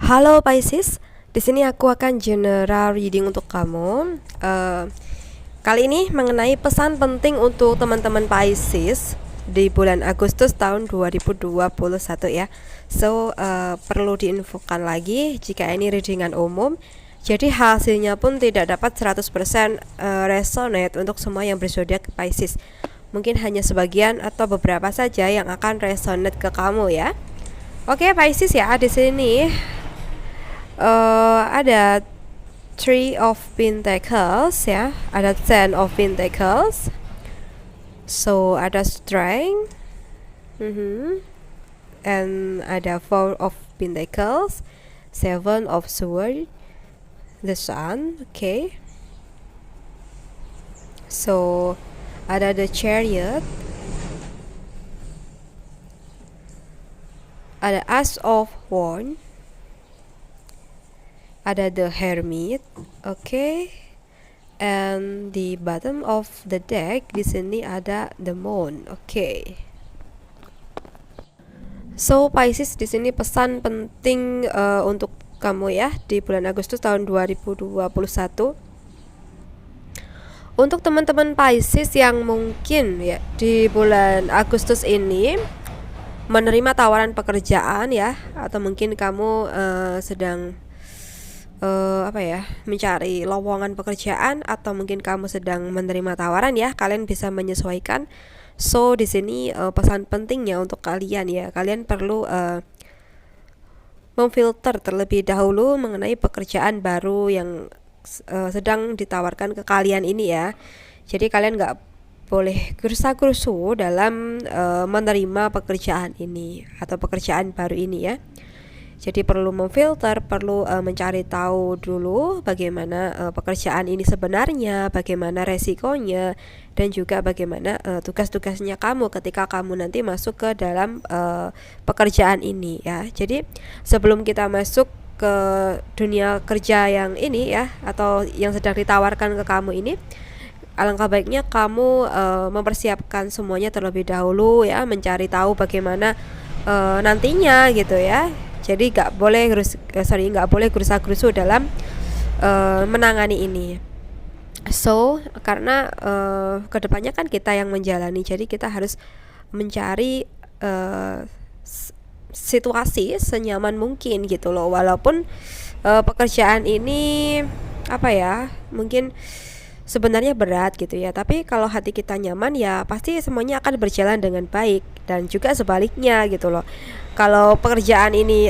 Halo Pisces, di sini aku akan general reading untuk kamu. Kali ini mengenai pesan penting untuk teman-teman Pisces di bulan Agustus tahun 2021 ya. Perlu diinfokan lagi jika ini readingan umum. Jadi hasilnya pun tidak dapat 100% resonate untuk semua yang berzodiak Pisces. Mungkin hanya sebagian atau beberapa saja yang akan resonate ke kamu ya. Oke, Pisces ya, di sini ada Three of Pentacles ya, ada Ten of Pentacles, ada Strength, and ada Four of Pentacles, Seven of Swords, the Sun, okay. Ada the Chariot, ada Ace of Wands, ada the Hermit, okay. And di bottom of the deck di sini ada the Moon, okay. Pisces, di sini pesan penting untuk kamu ya di bulan Agustus tahun 2021. Untuk teman-teman Pisces yang mungkin ya di bulan Agustus ini menerima tawaran pekerjaan ya, atau mungkin kamu sedang mencari lowongan pekerjaan, atau mungkin kamu sedang menerima tawaran ya, kalian bisa menyesuaikan. Di sini pesan pentingnya untuk kalian ya, kalian perlu memfilter terlebih dahulu mengenai pekerjaan baru yang sedang ditawarkan ke kalian ini ya. Jadi kalian nggak boleh gerusa-gerusu dalam menerima pekerjaan ini atau pekerjaan baru ini ya. Jadi perlu memfilter, perlu mencari tahu dulu bagaimana pekerjaan ini sebenarnya, bagaimana resikonya, dan juga bagaimana tugas-tugasnya kamu ketika kamu nanti masuk ke dalam pekerjaan ini ya. Jadi sebelum kita masuk ke dunia kerja yang ini ya, atau yang sedang ditawarkan ke kamu ini, alangkah baiknya kamu mempersiapkan semuanya terlebih dahulu ya, mencari tahu bagaimana nantinya gitu ya. Jadi nggak boleh gerusa-gerusu dalam menangani ini. Karena kedepannya kan kita yang menjalani, jadi kita harus mencari situasi senyaman mungkin gitu loh. Walaupun pekerjaan ini mungkin sebenarnya berat gitu ya, tapi kalau hati kita nyaman ya pasti semuanya akan berjalan dengan baik, dan juga sebaliknya gitu loh. Kalau pekerjaan ini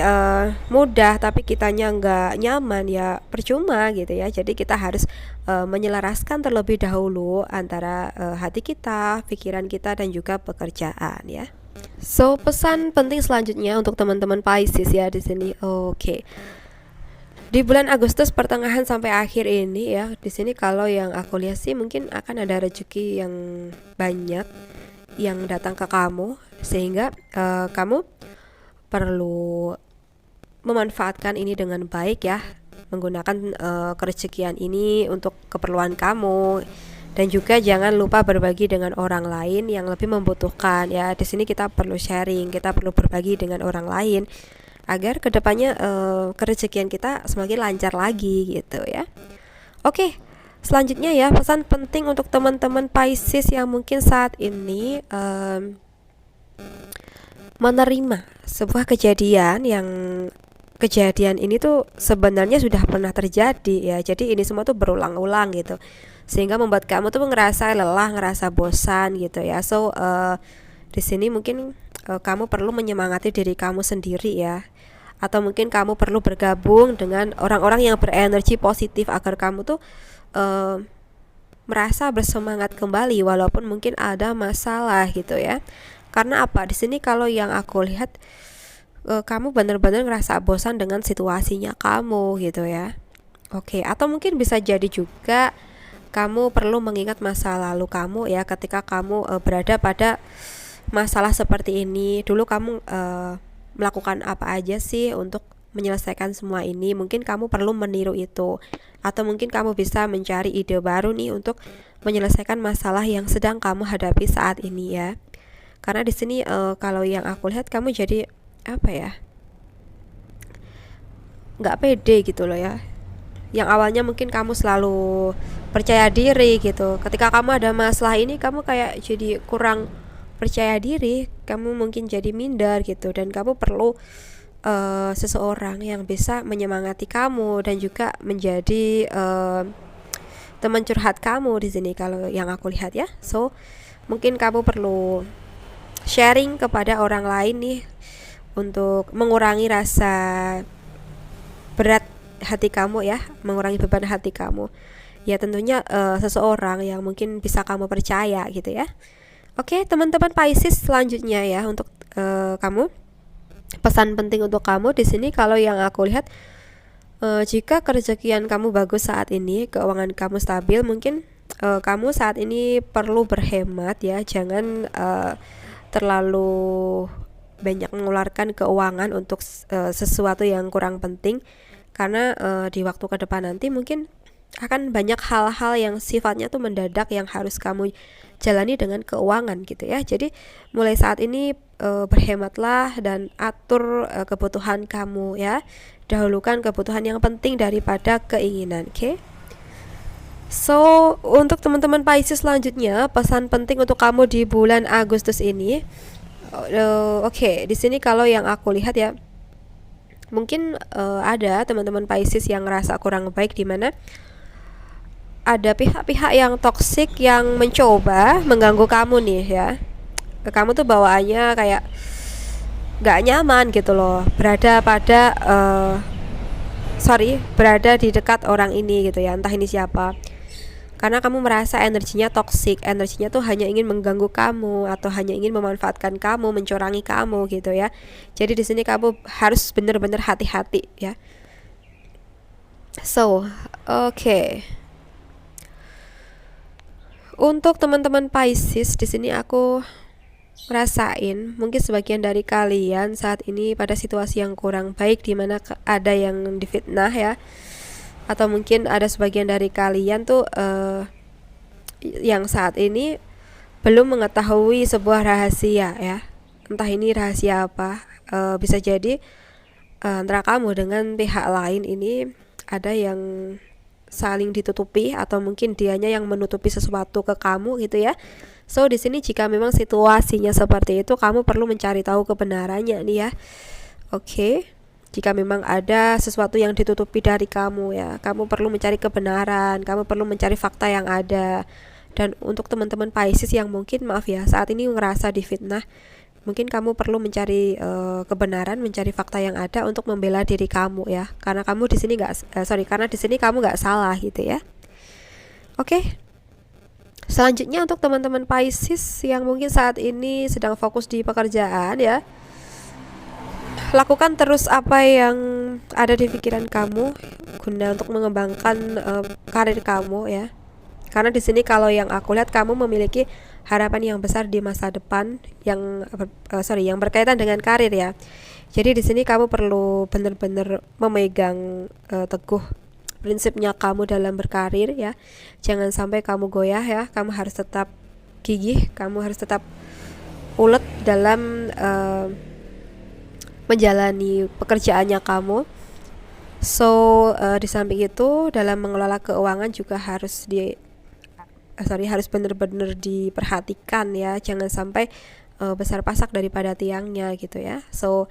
mudah tapi kitanya nggak nyaman ya percuma gitu ya. Jadi kita harus menyelaraskan terlebih dahulu antara hati kita, pikiran kita, dan juga pekerjaan ya. Pesan penting selanjutnya untuk teman-teman Pisces ya di sini. Oke. Di bulan Agustus pertengahan sampai akhir ini ya, di sini kalau yang aku lihat sih mungkin akan ada rezeki yang banyak yang datang ke kamu, sehingga kamu perlu memanfaatkan ini dengan baik ya, menggunakan kerezekian ini untuk keperluan kamu, dan juga jangan lupa berbagi dengan orang lain yang lebih membutuhkan ya. Di sini kita perlu sharing, kita perlu berbagi dengan orang lain agar kedepannya kerezekian kita semakin lancar lagi gitu ya. Oke, selanjutnya ya, pesan penting untuk teman-teman Pisces yang mungkin saat ini menerima sebuah kejadian ini tuh sebenarnya sudah pernah terjadi ya. Jadi ini semua tuh berulang-ulang gitu, sehingga membuat kamu tuh ngerasa lelah, ngerasa bosan gitu ya. Di sini mungkin kamu perlu menyemangati diri kamu sendiri ya, atau mungkin kamu perlu bergabung dengan orang-orang yang berenergi positif agar kamu tuh merasa bersemangat kembali walaupun mungkin ada masalah gitu ya. Karena apa? Di sini kalau yang aku lihat kamu benar-benar ngerasa bosan dengan situasinya kamu gitu ya. Oke, atau mungkin bisa jadi juga kamu perlu mengingat masa lalu kamu ya, ketika kamu berada pada masalah seperti ini. Dulu kamu melakukan apa aja sih untuk menyelesaikan semua ini? Mungkin kamu perlu meniru itu, atau mungkin kamu bisa mencari ide baru nih untuk menyelesaikan masalah yang sedang kamu hadapi saat ini ya. Karena di sini kalau yang aku lihat kamu jadi nggak pede gitu loh ya. Yang awalnya mungkin kamu selalu percaya diri gitu, ketika kamu ada masalah ini kamu kayak jadi kurang percaya diri, kamu mungkin jadi minder gitu, dan kamu perlu seseorang yang bisa menyemangati kamu dan juga menjadi teman curhat kamu di sini kalau yang aku lihat ya. So mungkin kamu perlu sharing kepada orang lain nih untuk mengurangi rasa berat hati kamu ya, mengurangi beban hati kamu. Ya tentunya seseorang yang mungkin bisa kamu percaya gitu ya. Oke, teman-teman Pisces, selanjutnya ya untuk kamu, pesan penting untuk kamu di sini kalau yang aku lihat, jika kerezekian kamu bagus saat ini, keuangan kamu stabil, mungkin kamu saat ini perlu berhemat ya, jangan terlalu banyak mengeluarkan keuangan untuk sesuatu yang kurang penting, karena di waktu ke depan nanti mungkin akan banyak hal-hal yang sifatnya tuh mendadak yang harus kamu jalani dengan keuangan gitu ya. Jadi mulai saat ini berhematlah dan atur kebutuhan kamu ya. Dahulukan kebutuhan yang penting daripada keinginan, oke? So, untuk teman-teman Pisces selanjutnya, pesan penting untuk kamu di bulan Agustus ini. Oke, di sini kalau yang aku lihat ya, mungkin ada teman-teman Pisces yang ngerasa kurang baik, di mana ada pihak-pihak yang toksik yang mencoba mengganggu kamu nih ya. Kamu tuh bawaannya kayak gak nyaman gitu loh, berada di dekat orang ini gitu ya, entah ini siapa. Karena kamu merasa energinya toksik, energinya tuh hanya ingin mengganggu kamu atau hanya ingin memanfaatkan kamu, mencurangi kamu gitu ya. Jadi di sini kamu harus benar-benar hati-hati ya. So, oke. Untuk teman-teman Pisces di sini aku rasain mungkin sebagian dari kalian saat ini pada situasi yang kurang baik, di mana ada yang difitnah ya, atau mungkin ada sebagian dari kalian tuh yang saat ini belum mengetahui sebuah rahasia ya, entah ini rahasia apa. Bisa jadi antara kamu dengan pihak lain ini ada yang saling ditutupi, atau mungkin dianya yang menutupi sesuatu ke kamu gitu ya. So di sini jika memang situasinya seperti itu, kamu perlu mencari tahu kebenarannya nih ya. Oke. Jika memang ada sesuatu yang ditutupi dari kamu ya, kamu perlu mencari kebenaran, kamu perlu mencari fakta yang ada. Dan untuk teman-teman Pisces yang mungkin maaf ya saat ini ngerasa difitnah, mungkin kamu perlu mencari kebenaran, mencari fakta yang ada untuk membela diri kamu ya. Karena kamu di sini karena di sini kamu nggak salah gitu ya. Oke. Selanjutnya untuk teman-teman Pisces yang mungkin saat ini sedang fokus di pekerjaan ya, lakukan terus apa yang ada di pikiran kamu guna untuk mengembangkan karir kamu ya. Karena di sini kalau yang aku lihat, kamu memiliki harapan yang besar di masa depan yang yang berkaitan dengan karir ya. Jadi di sini kamu perlu benar-benar memegang teguh prinsipnya kamu dalam berkarir ya. Jangan sampai kamu goyah ya. Kamu harus tetap gigih, kamu harus tetap ulet dalam menjalani pekerjaannya kamu. So di samping itu dalam mengelola keuangan juga harus benar-benar diperhatikan ya. Jangan sampai besar pasak daripada tiangnya gitu ya. So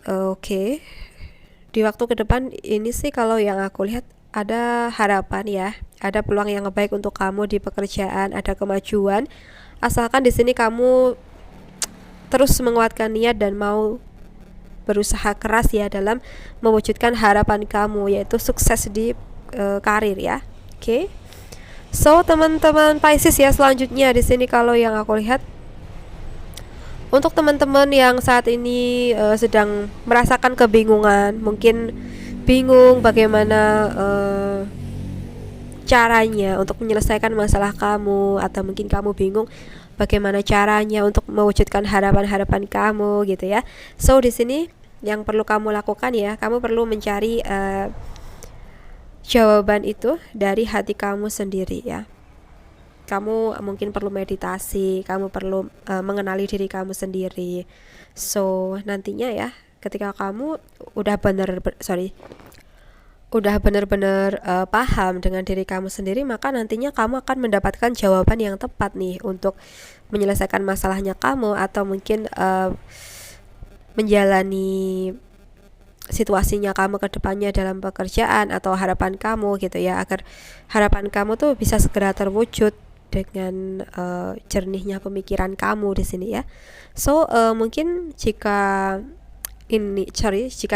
oke. Di waktu ke depan ini sih kalau yang aku lihat ada harapan ya, ada peluang yang baik untuk kamu di pekerjaan, ada kemajuan. Asalkan di sini kamu terus menguatkan niat dan mau berusaha keras ya dalam mewujudkan harapan kamu, yaitu sukses di karir ya. Oke. So teman-teman Pisces ya, selanjutnya di sini kalau yang aku lihat, untuk teman-teman yang saat ini sedang merasakan kebingungan, mungkin bingung bagaimana caranya untuk menyelesaikan masalah kamu, atau mungkin kamu bingung bagaimana caranya untuk mewujudkan harapan-harapan kamu gitu ya. So di sini yang perlu kamu lakukan ya, kamu perlu mencari jawaban itu dari hati kamu sendiri ya. Kamu mungkin perlu meditasi, kamu perlu mengenali diri kamu sendiri. So nantinya ya, ketika kamu udah udah benar-benar paham dengan diri kamu sendiri, maka nantinya kamu akan mendapatkan jawaban yang tepat nih untuk menyelesaikan masalahnya kamu, atau mungkin menjalani situasinya kamu ke depannya dalam pekerjaan atau harapan kamu gitu ya, agar harapan kamu tuh bisa segera terwujud dengan jernihnya pemikiran kamu di sini ya. So mungkin jika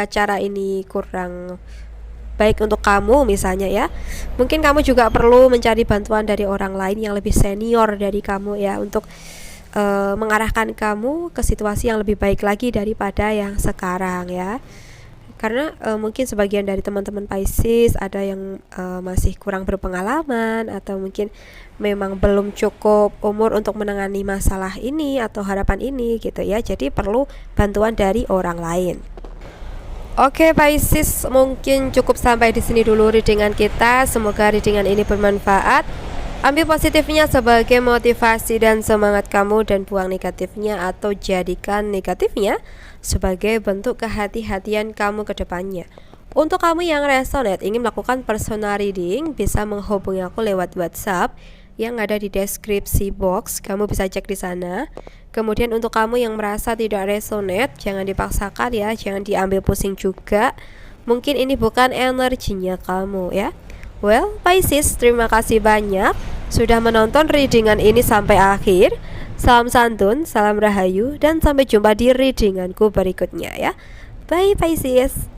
cara ini kurang baik untuk kamu misalnya ya, mungkin kamu juga perlu mencari bantuan dari orang lain yang lebih senior dari kamu ya, untuk mengarahkan kamu ke situasi yang lebih baik lagi daripada yang sekarang ya. Karena mungkin sebagian dari teman-teman Pisces ada yang masih kurang berpengalaman, atau mungkin memang belum cukup umur untuk menangani masalah ini atau harapan ini gitu ya, jadi perlu bantuan dari orang lain. Oke Pisces, mungkin cukup sampai di sini dulu readingan kita. Semoga readingan ini bermanfaat. Ambil positifnya sebagai motivasi dan semangat kamu, dan buang negatifnya atau jadikan negatifnya sebagai bentuk kehati-hatian kamu ke depannya. Untuk kamu yang resonate ingin melakukan personal reading, bisa menghubungi aku lewat WhatsApp yang ada di deskripsi box. Kamu bisa cek di sana. Kemudian untuk kamu yang merasa tidak resonate, jangan dipaksakan ya, jangan diambil pusing juga. Mungkin ini bukan energinya kamu ya. Well, Pisces, terima kasih banyak sudah menonton readingan ini sampai akhir. Salam santun, salam rahayu, dan sampai jumpa di readinganku berikutnya ya. Bye Pisces.